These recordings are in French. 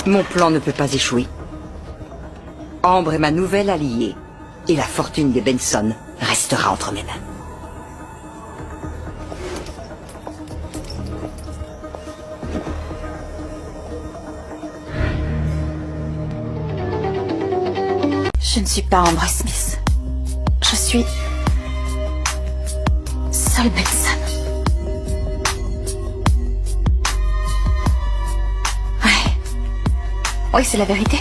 Mon plan ne peut pas échouer. Ambre est ma nouvelle alliée, et la fortune des Benson restera entre mes mains. Je ne suis pas Ambre Smith. Je suis... Sol Benson. Ouais. Oui, c'est la vérité.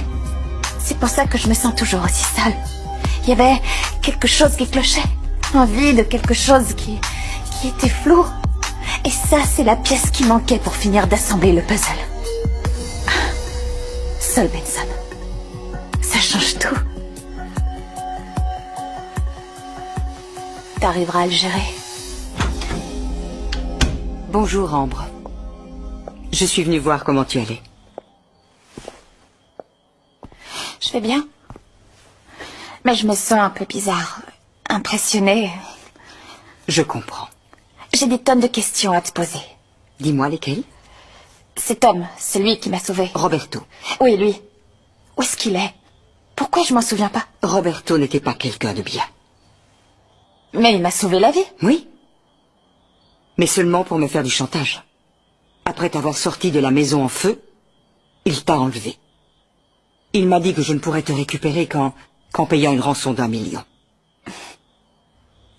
C'est pour ça que je me sens toujours aussi seule. Il y avait quelque chose qui clochait. Envie de quelque chose qui était flou. Et ça, c'est la pièce qui manquait pour finir d'assembler le puzzle. Sol Benson. Ça change tout. T'arriveras à le gérer. Bonjour, Ambre. Je suis venue voir comment tu allais. Je vais bien. Mais je me sens un peu bizarre. Impressionnée. Je comprends. J'ai des tonnes de questions à te poser. Dis-moi lesquelles? Cet homme, celui qui m'a sauvée. Roberto. Oui, lui. Où est-ce qu'il est? Pourquoi je m'en souviens pas? Roberto n'était pas quelqu'un de bien. Mais il m'a sauvé la vie. Oui. Mais seulement pour me faire du chantage. Après t'avoir sorti de la maison en feu, il t'a enlevé. Il m'a dit que je ne pourrais te récupérer qu'en payant une rançon d'1 million.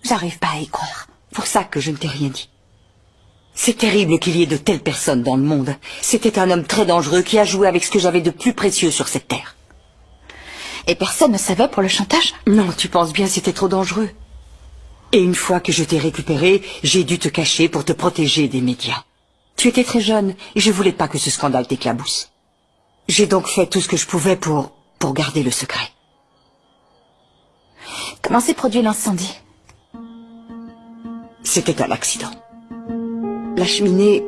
J'arrive pas à y croire. Pour ça que je ne t'ai rien dit. C'est terrible qu'il y ait de telles personnes dans le monde. C'était un homme très dangereux qui a joué avec ce que j'avais de plus précieux sur cette terre. Et personne ne savait pour le chantage? Non, tu penses bien, c'était trop dangereux. Et une fois que je t'ai récupéré, j'ai dû te cacher pour te protéger des médias. Tu étais très jeune et je voulais pas que ce scandale t'éclabousse. J'ai donc fait tout ce que je pouvais pour garder le secret. Comment s'est produit l'incendie? C'était un accident. La cheminée...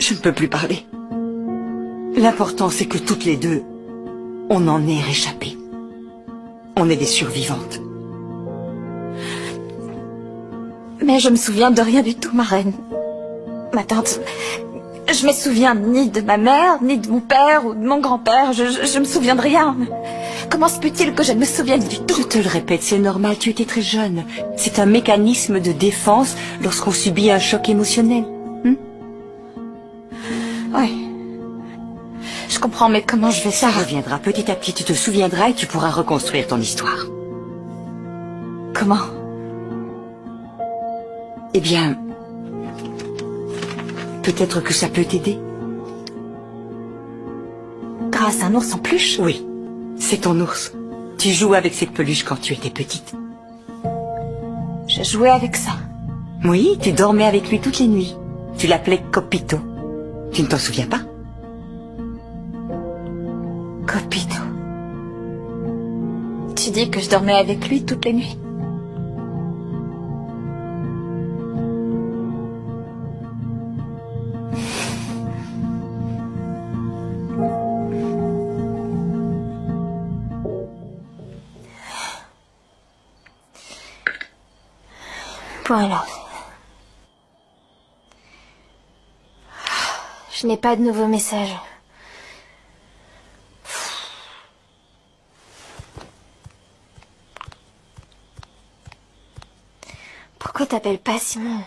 Je ne peux plus parler. L'important, c'est que toutes les deux, on en est réchappé. On est des survivantes. Mais je me souviens de rien du tout, ma reine. Ma tante... Je me souviens ni de ma mère, ni de mon père ou de mon grand-père. Je me souviens de rien. Comment se peut-il que je ne me souvienne du tout? Je te le répète, c'est normal, tu étais très jeune. C'est un mécanisme de défense lorsqu'on subit un choc émotionnel. Oui. Je comprends, mais comment je vais Ça faire? reviendra petit à petit, tu te souviendras et tu pourras reconstruire ton histoire. Comment? Eh bien... peut-être que ça peut t'aider. Grâce à un ours en peluche? Oui, c'est ton ours. Tu jouais avec cette peluche quand tu étais petite. Je jouais avec ça. Oui, tu dormais avec lui toutes les nuits. Tu l'appelais Copito. Tu ne t'en souviens pas? Copito. Tu dis que je dormais avec lui toutes les nuits? Voilà. Je n'ai pas de nouveaux messages. Pourquoi t'appelles pas Simon?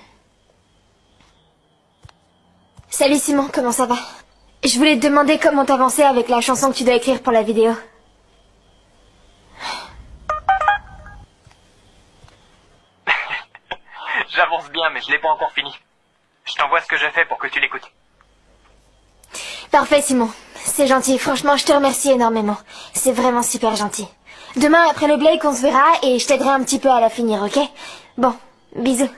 Salut Simon, comment ça va? Je voulais te demander comment t'avançais avec la chanson que tu dois écrire pour la vidéo. J'avance bien, mais je l'ai pas encore fini. Je t'envoie ce que j'ai fait pour que tu l'écoutes. Parfait Simon, c'est gentil, franchement je te remercie énormément. C'est vraiment super gentil. Demain après le break on se verra et je t'aiderai un petit peu à la finir, ok? Bon, bisous.